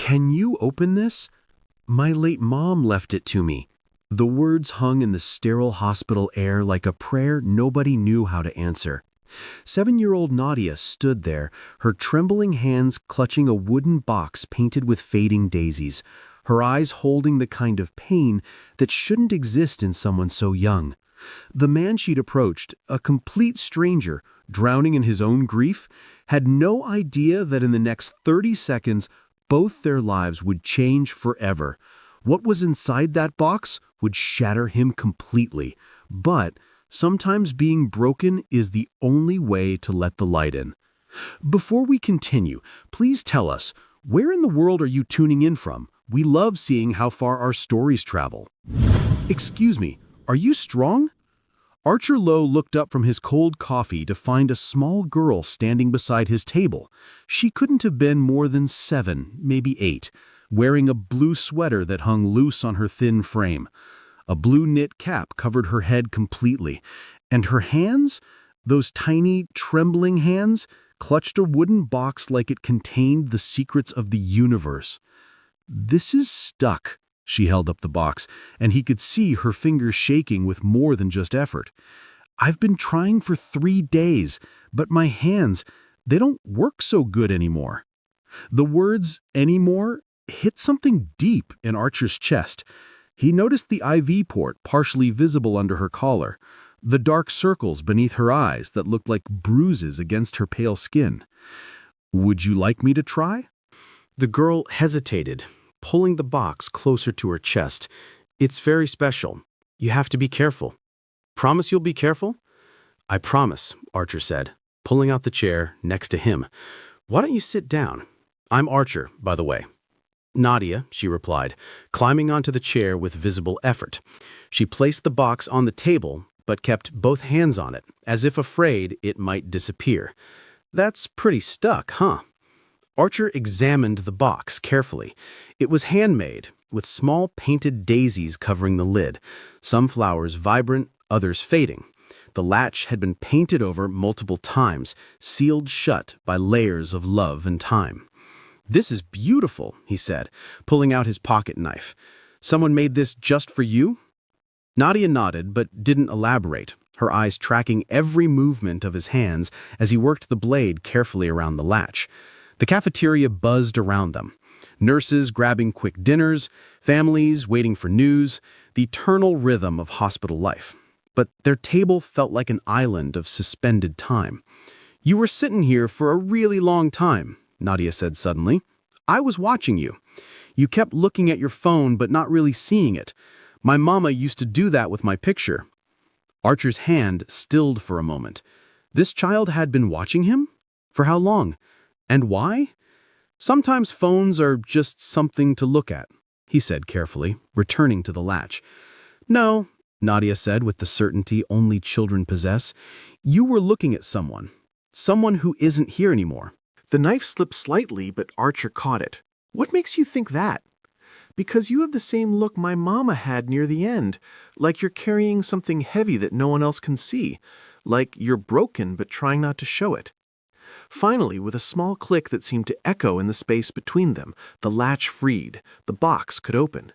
"Can you open this? My late mom left it to me." The words hung in the sterile hospital air like a prayer nobody knew how to answer. 7-year-old Nadia stood there, her trembling hands clutching a wooden box painted with fading daisies, her eyes holding the kind of pain that shouldn't exist in someone so young. The man she'd approached, a complete stranger, drowning in his own grief, had no idea that in the next 30 seconds, both their lives would change forever. What was inside that box would shatter him completely. But sometimes being broken is the only way to let the light in. Before we continue, please tell us, where in the world are you tuning in from? We love seeing how far our stories travel. Excuse me, are you Strong? Archer Lowe looked up from his cold coffee to find a small girl standing beside his table. She couldn't have been more than 7, maybe 8, wearing a blue sweater that hung loose on her thin frame. A blue knit cap covered her head completely, and her hands, those tiny, trembling hands, clutched a wooden box like it contained the secrets of the universe. "This is stuck." She held up the box, and he could see her fingers shaking with more than just effort. "I've been trying for 3 days, but my hands, they don't work so good anymore." The words "anymore" hit something deep in Archer's chest. He noticed the IV port partially visible under her collar, the dark circles beneath her eyes that looked like bruises against her pale skin. "Would you like me to try?" The girl hesitated, pulling the box closer to her chest. "It's very special. You have to be careful." "Promise you'll be careful?" "I promise," Archer said, pulling out the chair next to him. "Why don't you sit down? I'm Archer, by the way." "Nadia," she replied, climbing onto the chair with visible effort. She placed the box on the table, but kept both hands on it, as if afraid it might disappear. "That's pretty stuck, huh?" Archer examined the box carefully. It was handmade, with small painted daisies covering the lid, some flowers vibrant, others fading. The latch had been painted over multiple times, sealed shut by layers of love and time. "This is beautiful," he said, pulling out his pocket knife. "Someone made this just for you?" Nadia nodded, but didn't elaborate, her eyes tracking every movement of his hands as he worked the blade carefully around the latch. The cafeteria buzzed around them. Nurses grabbing quick dinners, families waiting for news, the eternal rhythm of hospital life. But their table felt like an island of suspended time. "You were sitting here for a really long time," Nadia said suddenly. "I was watching you. You kept looking at your phone but not really seeing it. My mama used to do that with my picture." Archer's hand stilled for a moment. This child had been watching him? For how long? And why? "Sometimes phones are just something to look at," he said carefully, returning to the latch. "No," Nadia said with the certainty only children possess. "You were looking at someone who isn't here anymore." The knife slipped slightly, but Archer caught it. "What makes you think that?" "Because you have the same look my mama had near the end, like you're carrying something heavy that no one else can see, like you're broken but trying not to show it." Finally, with a small click that seemed to echo in the space between them, the latch freed, the box could open.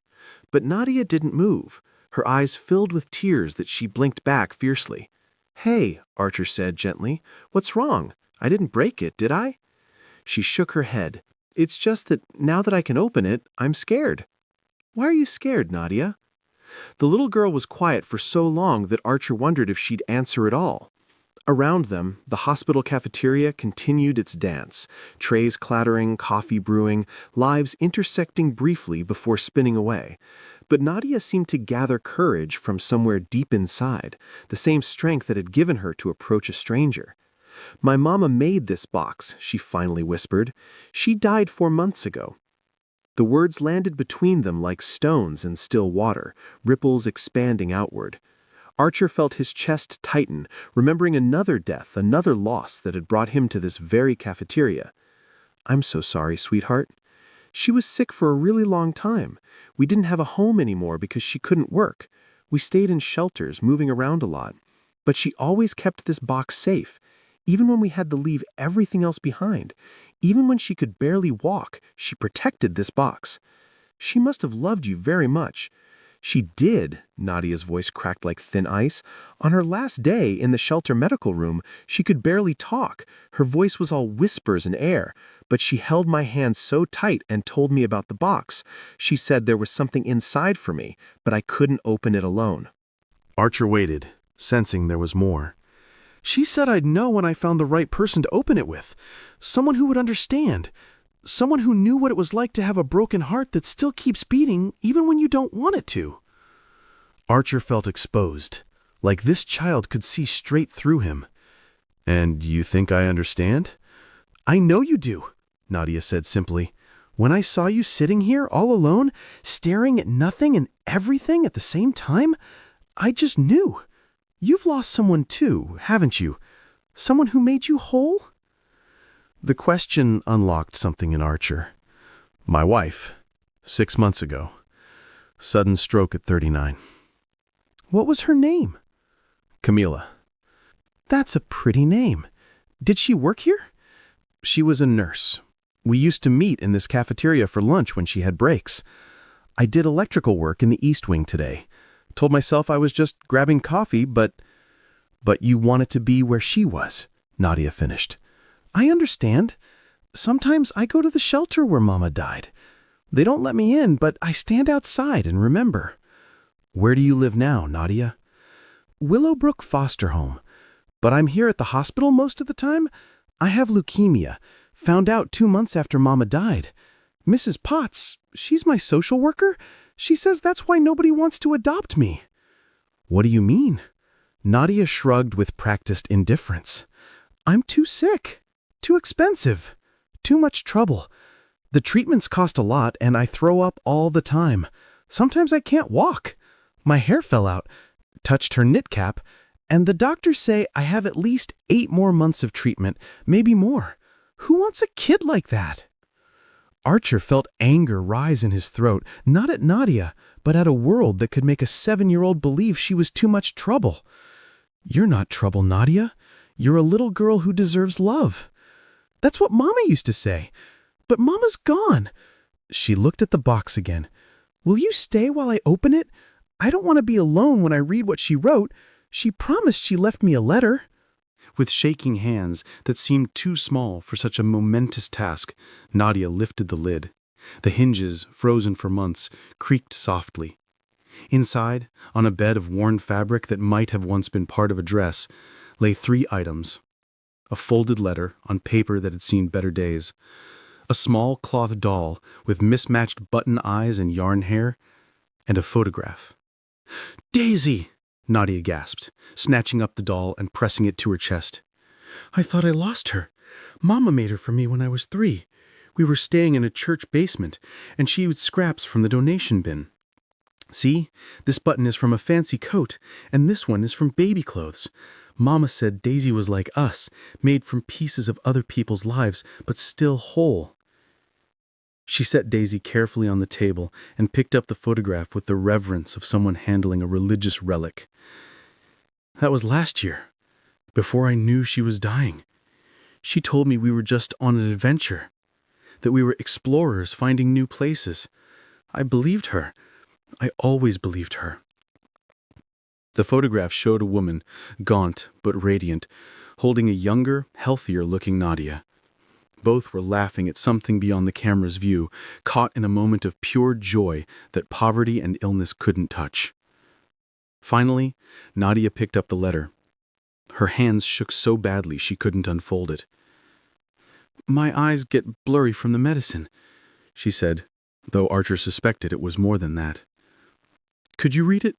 But Nadia didn't move, her eyes filled with tears that she blinked back fiercely. "Hey," Archer said gently, "what's wrong? I didn't break it, did I?" She shook her head. "It's just that now that I can open it, I'm scared." "Why are you scared, Nadia?" The little girl was quiet for so long that Archer wondered if she'd answer at all. Around them, the hospital cafeteria continued its dance, trays clattering, coffee brewing, lives intersecting briefly before spinning away. But Nadia seemed to gather courage from somewhere deep inside, the same strength that had given her to approach a stranger. "My mama made this box," she finally whispered. "She died 4 months ago." The words landed between them like stones in still water, ripples expanding outward. Archer felt his chest tighten, remembering another death, another loss that had brought him to this very cafeteria. "I'm so sorry, sweetheart. She was sick for a really long time. We didn't have a home anymore because she couldn't work. We stayed in shelters, moving around a lot. But she always kept this box safe, even when we had to leave everything else behind, Even when she could barely walk, she protected this box. She must have loved you very much. She did, Nadia's voice cracked like thin ice. On her last day in the shelter medical room, she could barely talk. Her voice was all whispers and air, but she held my hand so tight and told me about the box. She said there was something inside for me, but I couldn't open it alone. Archer waited, sensing there was more. She said I'd know when I found the right person to open it with. Someone who would understand. Someone who knew what it was like to have a broken heart that still keeps beating even when you don't want it to. Archer felt exposed, like this child could see straight through him. And you think I understand? I know you do, Nadia said simply. When I saw you sitting here all alone, staring at nothing and everything at the same time, I just knew. You've lost someone too, haven't you? Someone who made you whole? The question unlocked something in Archer. My wife, 6 months ago. Sudden stroke at 39. What was her name? Camila. That's a pretty name. Did she work here? She was a nurse. We used to meet in this cafeteria for lunch when she had breaks. I did electrical work in the East Wing today. Told myself I was just grabbing coffee, but you wanted to be where she was, Nadia finished. I understand. Sometimes I go to the shelter where Mama died. They don't let me in, but I stand outside and remember. Where do you live now, Nadia? Willowbrook Foster Home. But I'm here at the hospital most of the time. I have leukemia. Found out 2 months after Mama died. Mrs. Potts, she's my social worker. She says that's why nobody wants to adopt me. What do you mean? Nadia shrugged with practiced indifference. I'm too sick. Too expensive. Too much trouble. The treatments cost a lot and I throw up all the time. Sometimes I can't walk. My hair fell out, touched her knit cap, and the doctors say I have at least 8 more months of treatment, maybe more. Who wants a kid like that? Archer felt anger rise in his throat, not at Nadia, but at a world that could make a 7-year-old believe she was too much trouble. You're not trouble, Nadia. You're a little girl who deserves love. That's what Mama used to say. But Mama's gone. She looked at the box again. Will you stay while I open it? I don't want to be alone when I read what she wrote. She promised she left me a letter. With shaking hands that seemed too small for such a momentous task, Nadia lifted the lid. The hinges, frozen for months, creaked softly. Inside, on a bed of worn fabric that might have once been part of a dress, lay 3 items. A folded letter on paper that had seen better days. A small cloth doll with mismatched button eyes and yarn hair. And a photograph. Daisy! Nadia gasped, snatching up the doll and pressing it to her chest. I thought I lost her. Mama made her for me when I was 3. We were staying in a church basement, and she used scraps from the donation bin. See, this button is from a fancy coat, and this one is from baby clothes. Mama said Daisy was like us, made from pieces of other people's lives, but still whole. She set Daisy carefully on the table and picked up the photograph with the reverence of someone handling a religious relic. That was last year, before I knew she was dying. She told me we were just on an adventure, that we were explorers finding new places. I believed her. I always believed her. The photograph showed a woman, gaunt but radiant, holding a younger, healthier-looking Nadia. Both were laughing at something beyond the camera's view, caught in a moment of pure joy that poverty and illness couldn't touch. Finally, Nadia picked up the letter. Her hands shook so badly she couldn't unfold it. My eyes get blurry from the medicine, she said, though Archer suspected it was more than that. Could you read it,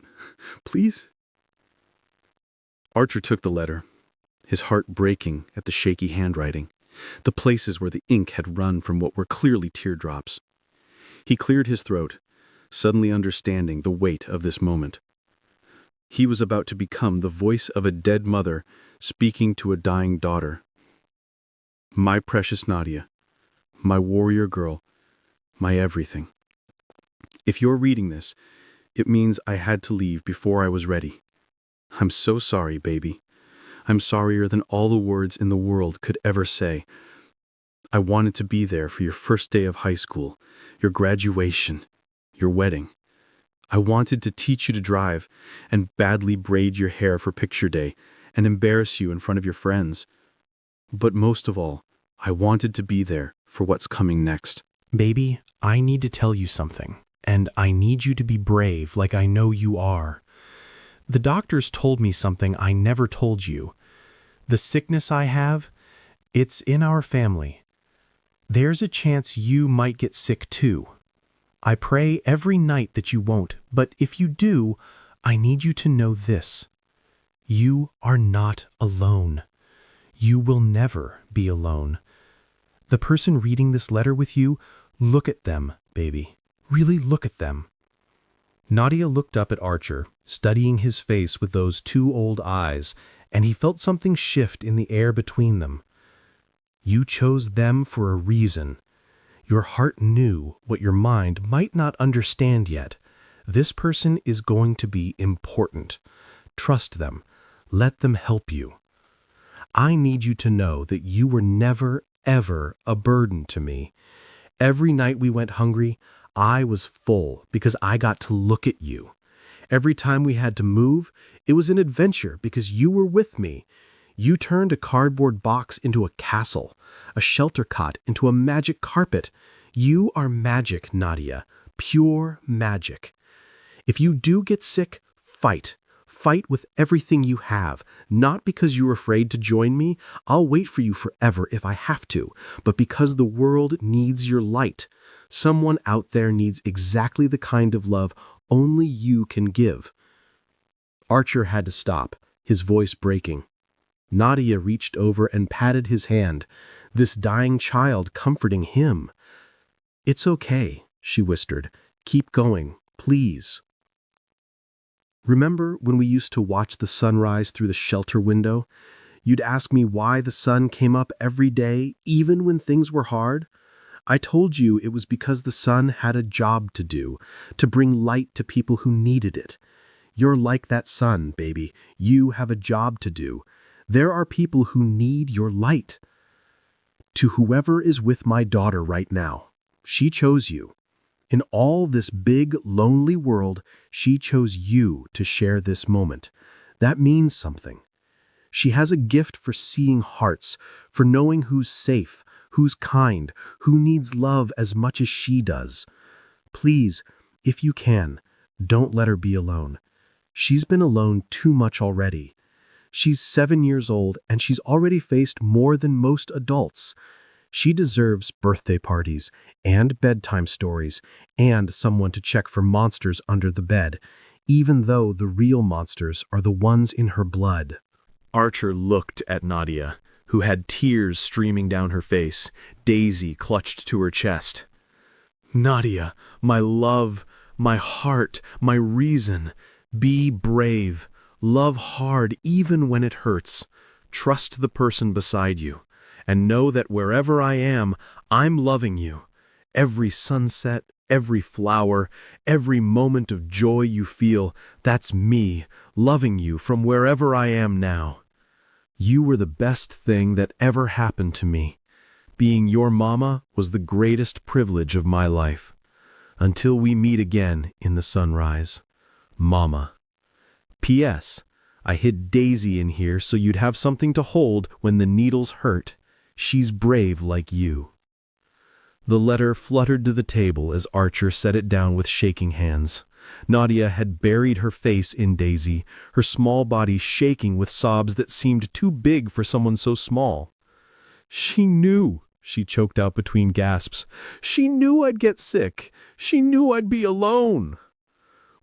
please? Archer took the letter, his heart breaking at the shaky handwriting, the places where the ink had run from what were clearly teardrops. He cleared his throat, suddenly understanding the weight of this moment. He was about to become the voice of a dead mother speaking to a dying daughter. My precious Nadia, my warrior girl, my everything. If you're reading this, it means I had to leave before I was ready. I'm so sorry, baby. I'm sorrier than all the words in the world could ever say. I wanted to be there for your first day of high school, your graduation, your wedding. I wanted to teach you to drive and badly braid your hair for picture day and embarrass you in front of your friends. But most of all, I wanted to be there for what's coming next. Baby, I need to tell you something, and I need you to be brave like I know you are. The doctors told me something I never told you. The sickness I have, it's in our family. There's a chance you might get sick too. I pray every night that you won't, but if you do, I need you to know this. You are not alone. You will never be alone. The person reading this letter with you, look at them, baby. Really look at them. Nadia looked up at Archer, studying his face with those two old eyes, and he felt something shift in the air between them. You chose them for a reason. Your heart knew what your mind might not understand yet. This person is going to be important. Trust them. Let them help you. I need you to know that you were never, ever a burden to me. Every night we went hungry, I was full because I got to look at you. Every time we had to move, it was an adventure because you were with me. You turned a cardboard box into a castle, a shelter cot into a magic carpet. You are magic, Nadia, pure magic. If you do get sick, fight. Fight with everything you have, not because you're afraid to join me. I'll wait for you forever if I have to, but because the world needs your light. Someone out there needs exactly the kind of love only you can give. Archer had to stop, his voice breaking. Nadia reached over and patted his hand, this dying child comforting him. "It's okay," she whispered. "Keep going, please." Remember when we used to watch the sunrise through the shelter window? You'd ask me why the sun came up every day, even when things were hard? I told you it was because the sun had a job to do, to bring light to people who needed it. You're like that sun, baby. You have a job to do. There are people who need your light. To whoever is with my daughter right now, she chose you. In all this big, lonely world, she chose you to share this moment. That means something. She has a gift for seeing hearts, for knowing who's safe, who's kind, who needs love as much as she does. Please, if you can, don't let her be alone. She's been alone too much already. She's 7 years old and she's already faced more than most adults. She deserves birthday parties and bedtime stories and someone to check for monsters under the bed, even though the real monsters are the ones in her blood. Archer looked at Nadia, who had tears streaming down her face, Daisy clutched to her chest. "Nadia, my love, my heart, my reason, be brave. Love hard even when it hurts. Trust the person beside you, and know that wherever I am, I'm loving you. Every sunset, every flower, every moment of joy you feel, that's me, loving you from wherever I am now. You were the best thing that ever happened to me. Being your mama was the greatest privilege of my life. Until we meet again in the sunrise. Mama. P.S. I hid Daisy in here so you'd have something to hold when the needles hurt. She's brave like you." The letter fluttered to the table as Archer set it down with shaking hands. Nadia had buried her face in Daisy, her small body shaking with sobs that seemed too big for someone so small. "She knew," she choked out between gasps. "She knew I'd get sick. She knew I'd be alone."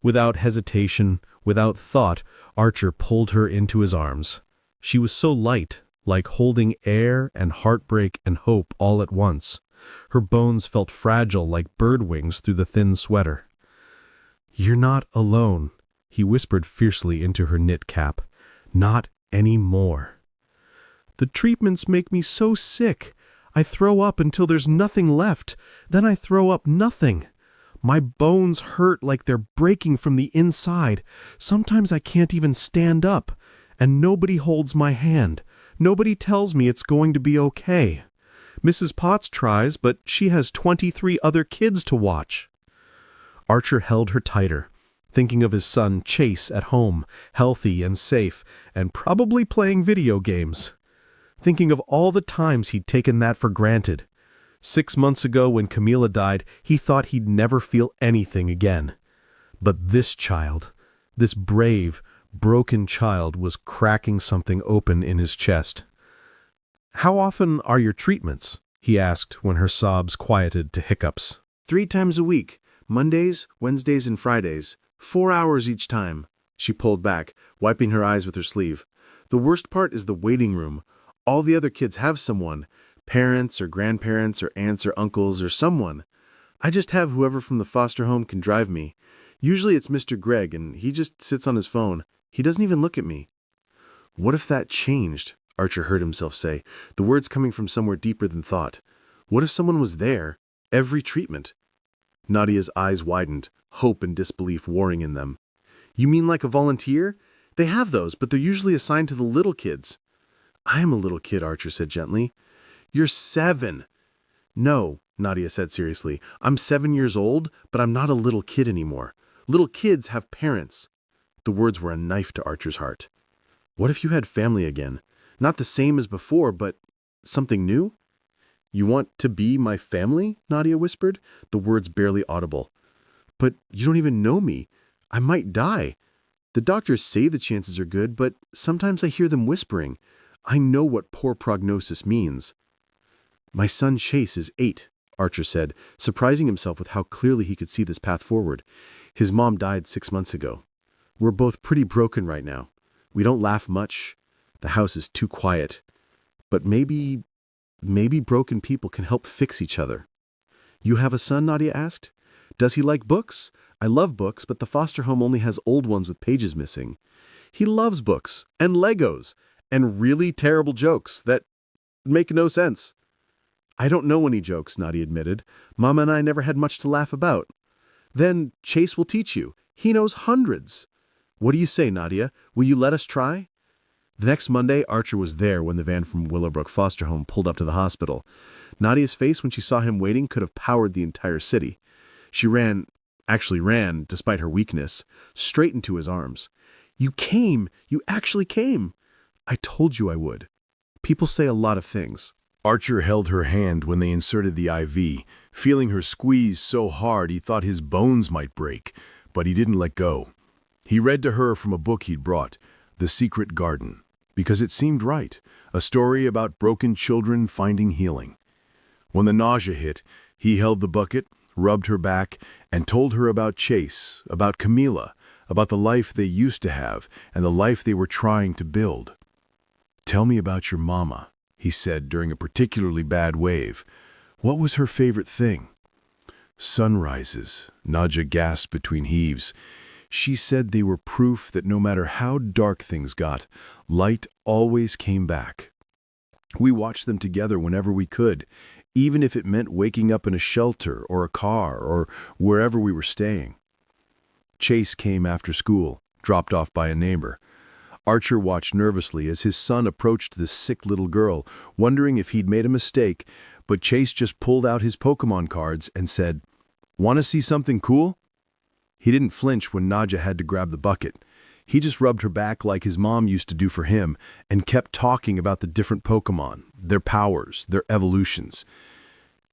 Without hesitation, without thought, Archer pulled her into his arms. She was so light, like holding air and heartbreak and hope all at once. Her bones felt fragile like bird wings through the thin sweater. "You're not alone," he whispered fiercely into her knit cap. "Not anymore." "The treatments make me so sick. I throw up until there's nothing left. Then I throw up nothing. My bones hurt like they're breaking from the inside. Sometimes I can't even stand up. And nobody holds my hand. Nobody tells me it's going to be okay. Mrs. Potts tries, but she has 23 other kids to watch. Archer held her tighter, thinking of his son Chase at home, healthy and safe, and probably playing video games. Thinking of all the times he'd taken that for granted. 6 months ago when Camila died, he thought he'd never feel anything again. But this child, this brave, broken child, was cracking something open in his chest. "How often are your treatments?" he asked when her sobs quieted to hiccups. 3 times a week, Mondays, Wednesdays, and Fridays. 4 hours each time. She pulled back, wiping her eyes with her sleeve. The worst part is the waiting room. All the other kids have someone. Parents or grandparents or aunts or uncles or someone. I just have whoever from the foster home can drive me. Usually it's Mr. Gregg, and he just sits on his phone. He doesn't even look at me. What if that changed? Archer heard himself say, the words coming from somewhere deeper than thought. What if someone was there, every treatment? Nadia's eyes widened, hope and disbelief warring in them. You mean like a volunteer? They have those, but they're usually assigned to the little kids. I am a little kid, Archer said gently. You're 7. No, Nadia said seriously. I'm 7 years old, but I'm not a little kid anymore. Little kids have parents. The words were a knife to Archer's heart. What if you had family again? Not the same as before, but something new? You want to be my family? Nadia whispered, the words barely audible. But you don't even know me. I might die. The doctors say the chances are good, but sometimes I hear them whispering. I know what poor prognosis means. My son Chase is 8, Archer said, surprising himself with how clearly he could see this path forward. His mom died 6 months ago. We're both pretty broken right now. We don't laugh much. The house is too quiet. But maybe broken people can help fix each other. You have a son, Nadia asked? Does he like books? I love books, but the foster home only has old ones with pages missing. He loves books and Legos and really terrible jokes that make no sense. I don't know any jokes, Nadia admitted. Mama and I never had much to laugh about. Then Chase will teach you. He knows hundreds. What do you say, Nadia? Will you let us try? The next Monday, Archer was there when the van from Willowbrook Foster Home pulled up to the hospital. Nadia's face when she saw him waiting could have powered the entire city. She ran, despite her weakness, straight into his arms. You came! You actually came! I told you I would. People say a lot of things. Archer held her hand when they inserted the IV, feeling her squeeze so hard he thought his bones might break, but he didn't let go. He read to her from a book he'd brought, The Secret Garden, because it seemed right, a story about broken children finding healing. When the nausea hit, he held the bucket, rubbed her back, and told her about Chase, about Camila, about the life they used to have and the life they were trying to build. Tell me about your mama, he said during a particularly bad wave. What was her favorite thing? Sunrises, Nadia gasped between heaves. She said they were proof that no matter how dark things got, light always came back. We watched them together whenever we could, even if it meant waking up in a shelter or a car or wherever we were staying. Chase came after school, dropped off by a neighbor. Archer watched nervously as his son approached the sick little girl, wondering if he'd made a mistake, but Chase just pulled out his Pokemon cards and said, "Want to see something cool?" He didn't flinch when Nadia had to grab the bucket. He just rubbed her back like his mom used to do for him and kept talking about the different Pokemon, their powers, their evolutions.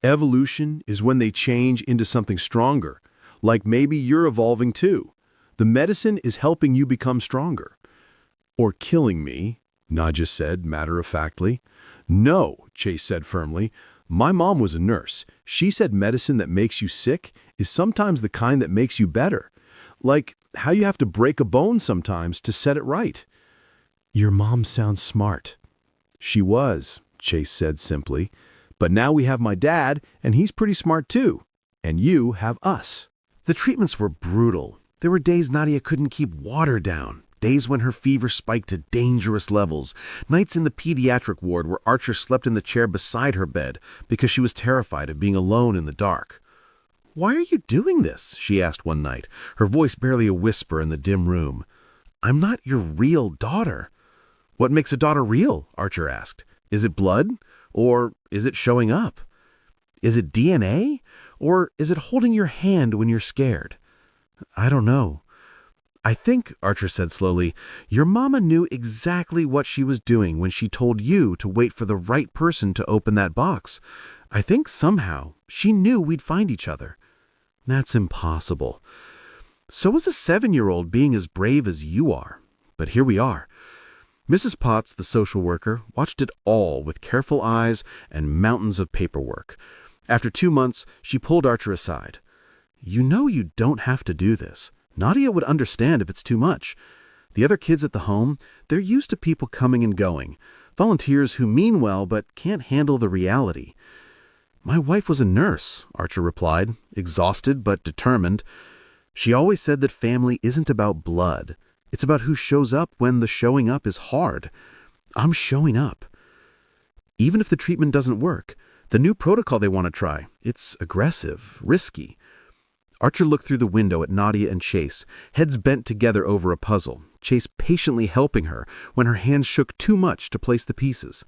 Evolution is when they change into something stronger, like maybe you're evolving too. The medicine is helping you become stronger. Or killing me, Nadia said matter-of-factly. No, Chase said firmly. My mom was a nurse. She said medicine that makes you sick is sometimes the kind that makes you better. Like how you have to break a bone sometimes to set it right. Your mom sounds smart. She was, Chase said simply. But now we have my dad, and he's pretty smart too. And you have us. The treatments were brutal. There were days Nadia couldn't keep water down. Days when her fever spiked to dangerous levels. Nights in the pediatric ward where Archer slept in the chair beside her bed because she was terrified of being alone in the dark. Why are you doing this? She asked one night, her voice barely a whisper in the dim room. I'm not your real daughter. What makes a daughter real? Archer asked. Is it blood? Or is it showing up? Is it DNA? Or is it holding your hand when you're scared? I don't know. I think, Archer said slowly, your mama knew exactly what she was doing when she told you to wait for the right person to open that box. I think somehow she knew we'd find each other. That's impossible. So is a 7-year-old being as brave as you are. But here we are. Mrs. Potts, the social worker, watched it all with careful eyes and mountains of paperwork. After 2 months, she pulled Archer aside. You know you don't have to do this. Nadia would understand if it's too much. The other kids at the home, they're used to people coming and going, volunteers who mean well but can't handle the reality. My wife was a nurse, Archer replied, exhausted but determined. She always said that family isn't about blood. It's about who shows up when the showing up is hard. I'm showing up. Even if the treatment doesn't work, the new protocol they want to try, it's aggressive, risky. Archer looked through the window at Nadia and Chase, heads bent together over a puzzle, Chase patiently helping her when her hands shook too much to place the pieces.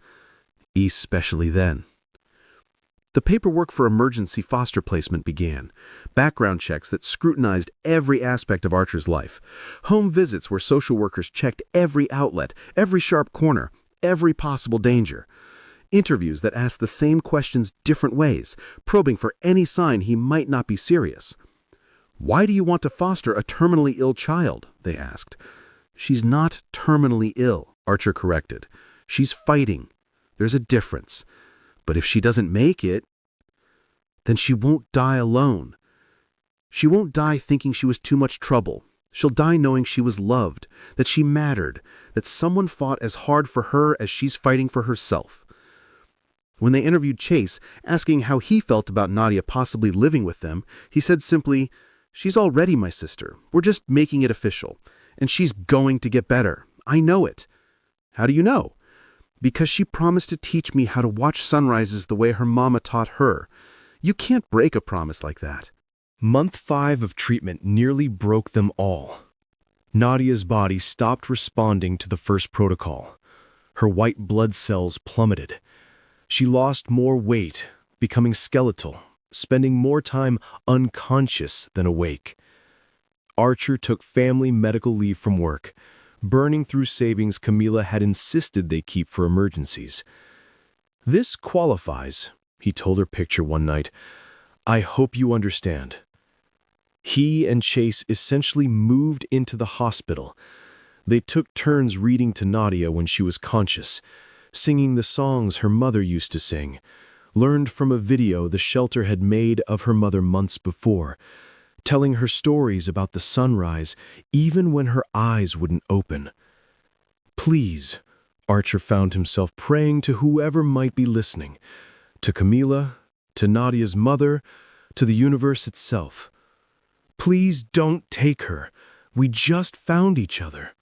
Especially then. The paperwork for emergency foster placement began. Background checks that scrutinized every aspect of Archer's life. Home visits where social workers checked every outlet, every sharp corner, every possible danger. Interviews that asked the same questions different ways, probing for any sign he might not be serious. Why do you want to foster a terminally ill child? They asked. She's not terminally ill, Archer corrected. She's fighting. There's a difference. But if she doesn't make it, then she won't die alone. She won't die thinking she was too much trouble. She'll die knowing she was loved, that she mattered, that someone fought as hard for her as she's fighting for herself. When they interviewed Chase, asking how he felt about Nadia possibly living with them, he said simply, "She's already my sister. We're just making it official. And she's going to get better. I know it." How do you know? Because she promised to teach me how to watch sunrises the way her mama taught her. You can't break a promise like that. Month 5 of treatment nearly broke them all. Nadia's body stopped responding to the first protocol. Her white blood cells plummeted. She lost more weight, becoming skeletal, spending more time unconscious than awake. Archer took family medical leave from work, burning through savings Camila had insisted they keep for emergencies. "This qualifies," he told her picture one night. "I hope you understand." He and Chase essentially moved into the hospital. They took turns reading to Nadia when she was conscious, singing the songs her mother used to sing, learned from a video the shelter had made of her mother months before, telling her stories about the sunrise even when her eyes wouldn't open. Please, Archer found himself praying to whoever might be listening, to Camila, to Nadia's mother, to the universe itself. Please don't take her. We just found each other.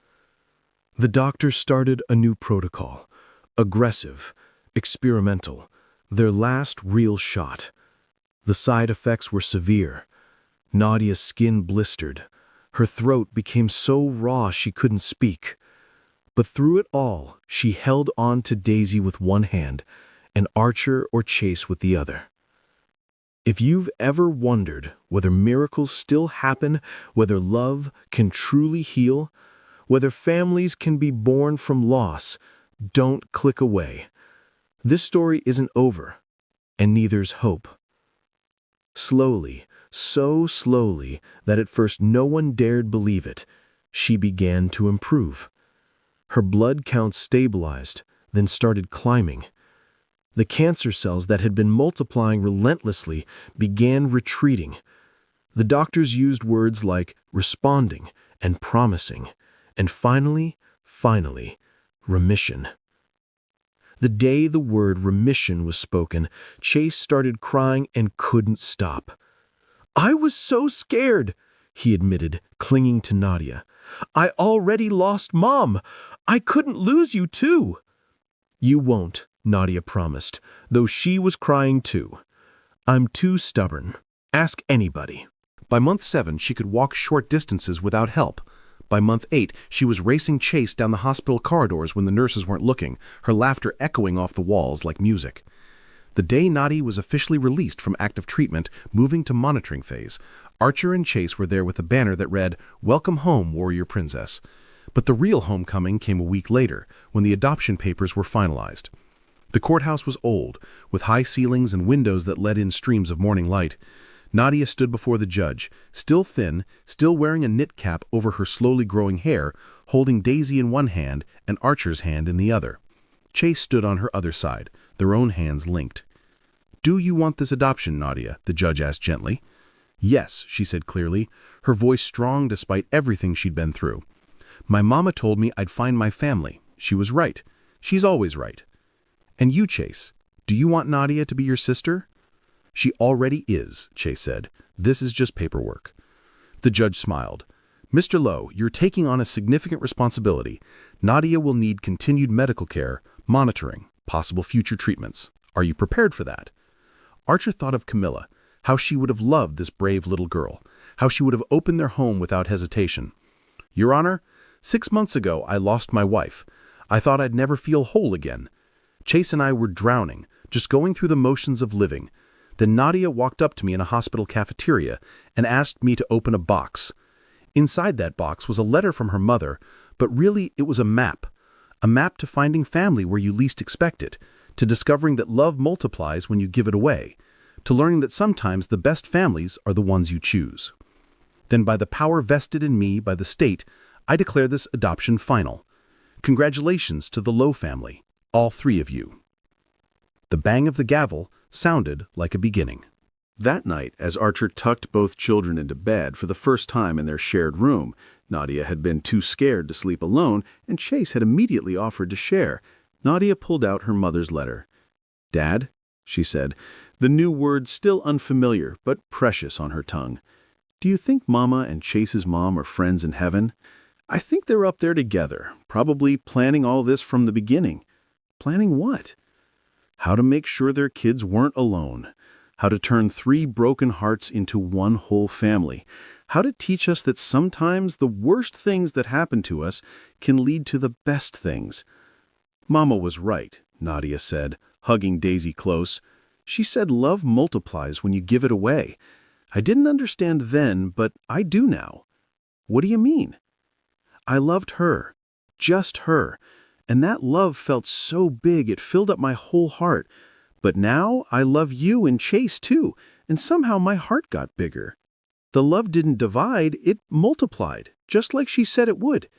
The doctor started a new protocol, aggressive, experimental, their last real shot. The side effects were severe. Nadia's skin blistered. Her throat became so raw she couldn't speak. But through it all, she held on to Daisy with one hand and Archer or Chase with the other. If you've ever wondered whether miracles still happen, whether love can truly heal, whether families can be born from loss, don't click away. This story isn't over, and neither's hope. Slowly, so slowly that at first no one dared believe it, she began to improve. Her blood count stabilized, then started climbing. The cancer cells that had been multiplying relentlessly began retreating. The doctors used words like responding and promising, and finally, remission. The day the word remission was spoken, Chase started crying and couldn't stop. "I was so scared," he admitted, clinging to Nadia. "I already lost Mom. I couldn't lose you too." "You won't," Nadia promised, though she was crying too. "I'm too stubborn. Ask anybody." By month 7, she could walk short distances without help, By month 8, she was racing Chase down the hospital corridors when the nurses weren't looking, her laughter echoing off the walls like music. The day Nadia was officially released from active treatment, moving to monitoring phase, Archer and Chase were there with a banner that read, "Welcome home, warrior princess." But the real homecoming came a week later, when the adoption papers were finalized. The courthouse was old, with high ceilings and windows that let in streams of morning light. Nadia stood before the judge, still thin, still wearing a knit cap over her slowly growing hair, holding Daisy in one hand and Archer's hand in the other. Chase stood on her other side, their own hands linked. "Do you want this adoption, Nadia?" the judge asked gently. "Yes," she said clearly, her voice strong despite everything she'd been through. "My mama told me I'd find my family. She was right. She's always right." "And you, Chase, do you want Nadia to be your sister?" "She already is," Chase said. "This is just paperwork." The judge smiled. "Mr. Lowe, you're taking on a significant responsibility. Nadia will need continued medical care, monitoring, possible future treatments. Are you prepared for that?" Archer thought of Camilla, how she would have loved this brave little girl, how she would have opened their home without hesitation. "Your Honor, 6 months ago I lost my wife. I thought I'd never feel whole again. Chase and I were drowning, just going through the motions of living. Then Nadia walked up to me in a hospital cafeteria and asked me to open a box. Inside that box was a letter from her mother, but really it was a map to finding family where you least expect it, to discovering that love multiplies when you give it away, to learning that sometimes the best families are the ones you choose. Then by the power vested in me by the state, I declare this adoption final. Congratulations to the Lowe family, all 3 of you." The bang of the gavel sounded like a beginning. That night, as Archer tucked both children into bed for the first time in their shared room, Nadia had been too scared to sleep alone, and Chase had immediately offered to share. Nadia pulled out her mother's letter. "Dad," she said, the new word still unfamiliar but precious on her tongue. "Do you think Mama and Chase's mom are friends in heaven? I think they're up there together, probably planning all this from the beginning." "Planning what?" "How to make sure their kids weren't alone. How to turn 3 broken hearts into one whole family. How to teach us that sometimes the worst things that happen to us can lead to the best things." "Mama was right," Nadia said, hugging Daisy close. "She said love multiplies when you give it away. I didn't understand then, but I do now." "What do you mean?" "I loved her, just her, and that love felt so big it filled up my whole heart. But now I love you and Chase too, and somehow my heart got bigger. The love didn't divide, it multiplied, just like she said it would."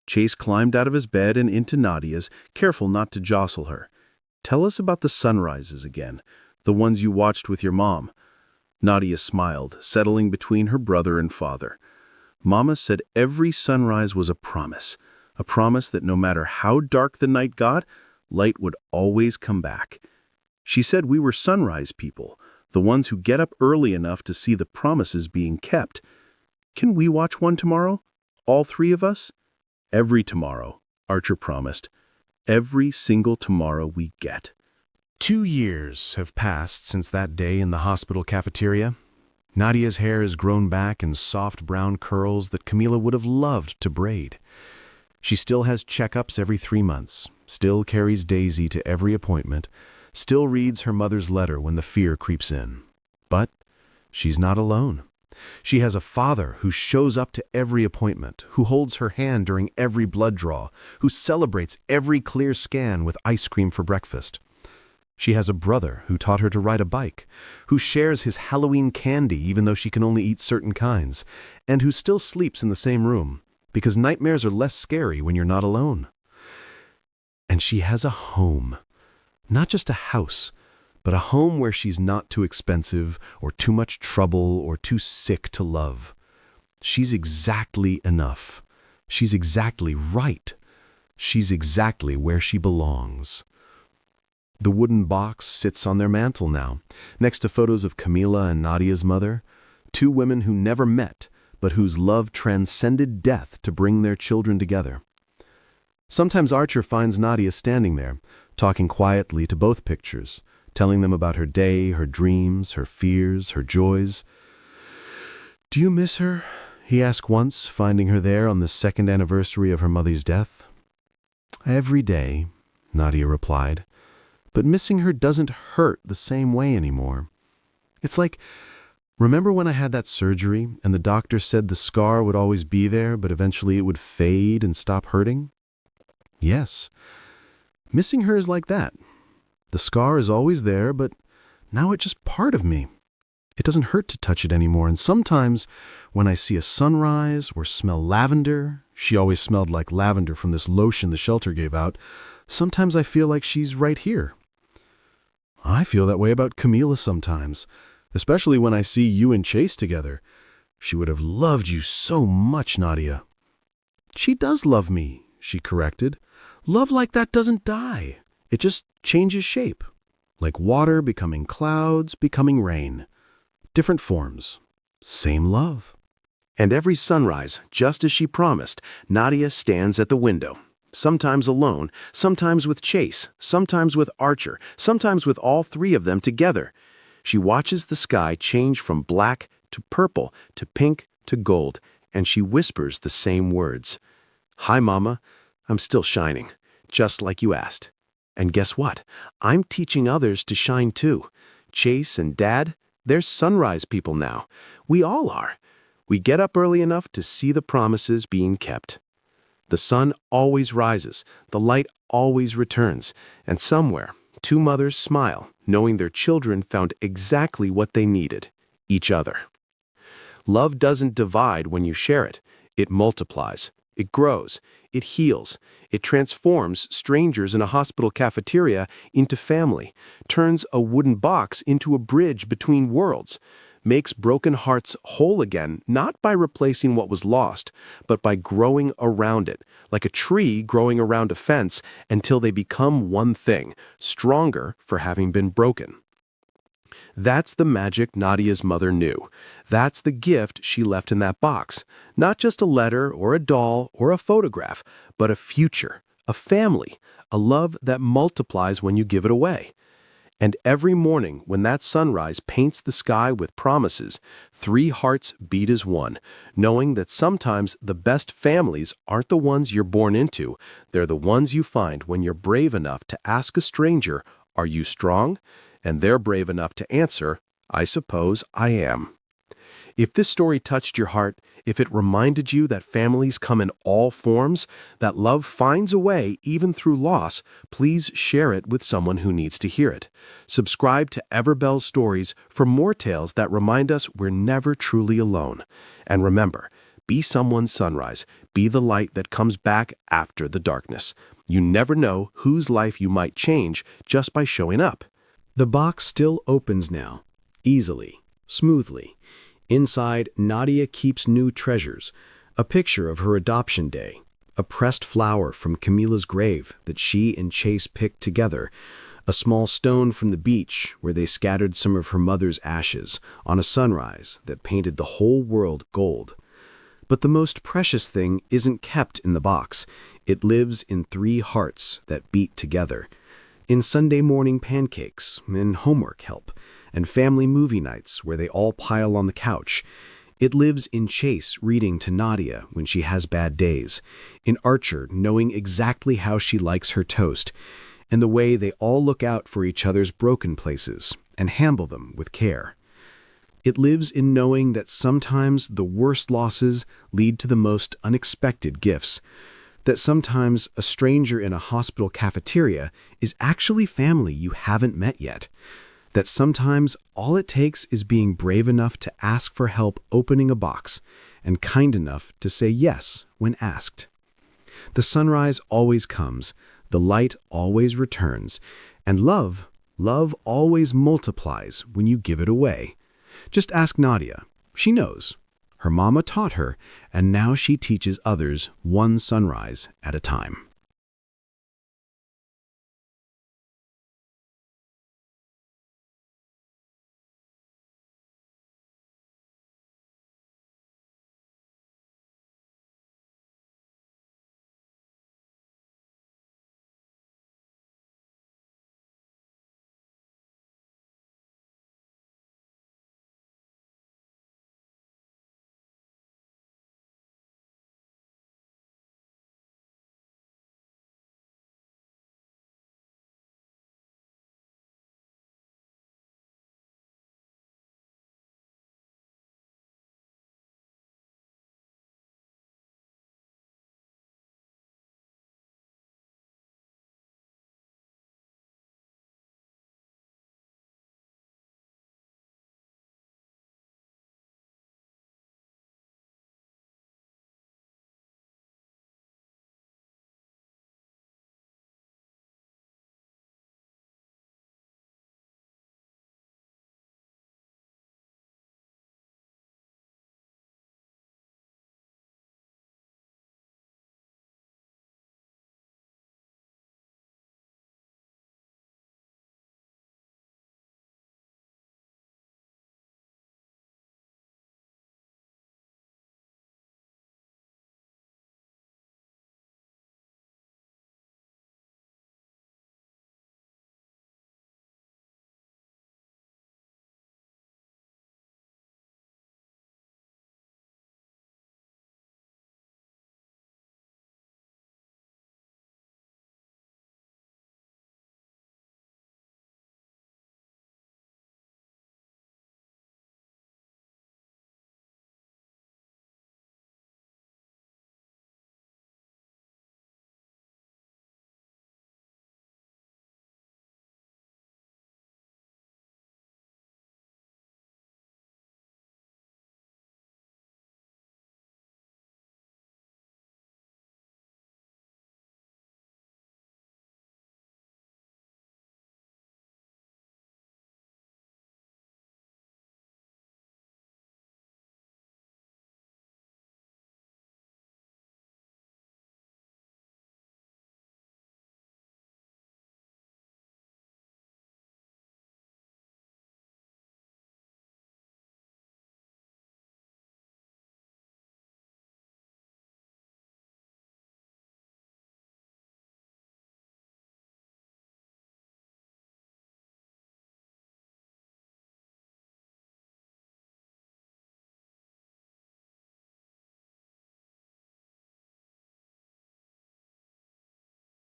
Chase climbed out of his bed and into Nadia's, careful not to jostle her. "Tell us about the sunrises again, the ones you watched with your mom." Nadia smiled, settling between her brother and father. "Mama said every sunrise was a promise that no matter how dark the night got, light would always come back. She said we were sunrise people, the ones who get up early enough to see the promises being kept. Can we watch one tomorrow? All 3 of us?" "Every tomorrow," Archer promised. "Every single tomorrow we get." 2 years have passed since that day in the hospital cafeteria. Nadia's hair has grown back in soft brown curls that Camila would have loved to braid. She still has checkups every 3 months, still carries Daisy to every appointment, still reads her mother's letter when the fear creeps in. But she's not alone. She has a father who shows up to every appointment, who holds her hand during every blood draw, who celebrates every clear scan with ice cream for breakfast. She has a brother who taught her to ride a bike, who shares his Halloween candy even though she can only eat certain kinds, and who still sleeps in the same room, because nightmares are less scary when you're not alone. And she has a home. Not just a house, but a home where she's not too expensive or too much trouble or too sick to love. She's exactly enough. She's exactly right. She's exactly where she belongs. The wooden box sits on their mantel now, next to photos of Camila and Nadia's mother, 2 women who never met, but whose love transcended death to bring their children together. Sometimes Archer finds Nadia standing there, talking quietly to both pictures, telling them about her day, her dreams, her fears, her joys. "Do you miss her?" he asked once, finding her there on the second anniversary of her mother's death. Every day, Nadia replied, but missing her doesn't hurt the same way anymore. It's like, remember when I had that surgery and the doctor said the scar would always be there, but eventually it would fade and stop hurting? Yes. Missing her is like that. The scar is always there, but now it's just part of me. It doesn't hurt to touch it anymore, and sometimes when I see a sunrise or smell lavender, she always smelled like lavender from this lotion the shelter gave out, sometimes I feel like she's right here. I feel that way about Camila sometimes, especially when I see you and Chase together. She would have loved you so much, Nadia. She does love me, she corrected. Love like that doesn't die. It just changes shape, like water becoming clouds, becoming rain. Different forms, same love. And every sunrise, just as she promised, Nadia stands at the window, sometimes alone, sometimes with Chase, sometimes with Archer, sometimes with all three of them together. She watches the sky change from black to purple to pink to gold, and she whispers the same words. Hi, Mama. I'm still shining, just like you asked. And guess what? I'm teaching others to shine too. Chase and Dad, they're sunrise people now. We all are. We get up early enough to see the promises being kept. The sun always rises, the light always returns, and somewhere, two mothers smile, knowing their children found exactly what they needed, each other. Love doesn't divide when you share it. It multiplies. It grows. It heals. It transforms strangers in a hospital cafeteria into family, turns a wooden box into a bridge between worlds, makes broken hearts whole again, not by replacing what was lost, but by growing around it, like a tree growing around a fence until they become one thing, stronger for having been broken. That's the magic Nadia's mother knew. That's the gift she left in that box. Not just a letter or a doll or a photograph, but a future, a family, a love that multiplies when you give it away. And every morning when that sunrise paints the sky with promises, three hearts beat as one, knowing that sometimes the best families aren't the ones you're born into, they're the ones you find when you're brave enough to ask a stranger, "Are you strong?" And they're brave enough to answer, "I suppose I am." If this story touched your heart, if it reminded you that families come in all forms, that love finds a way even through loss, please share it with someone who needs to hear it. Subscribe to Everbell's Stories for more tales that remind us we're never truly alone. And remember, be someone's sunrise. Be the light that comes back after the darkness. You never know whose life you might change just by showing up. The box still opens now, easily, smoothly. Inside, Nadia keeps new treasures, a picture of her adoption day, a pressed flower from Camila's grave that she and Chase picked together, a small stone from the beach where they scattered some of her mother's ashes on a sunrise that painted the whole world gold. But the most precious thing isn't kept in the box. It lives in three hearts that beat together. In Sunday morning pancakes, in homework help, and family movie nights where they all pile on the couch. It lives in Chase reading to Nadia when she has bad days, in Archer knowing exactly how she likes her toast, and the way they all look out for each other's broken places and handle them with care. It lives in knowing that sometimes the worst losses lead to the most unexpected gifts, that sometimes a stranger in a hospital cafeteria is actually family you haven't met yet, that sometimes all it takes is being brave enough to ask for help opening a box and kind enough to say yes when asked. The sunrise always comes, the light always returns, and love always multiplies when you give it away. Just ask Nadia. She knows. Her mama taught her, and now she teaches others one sunrise at a time.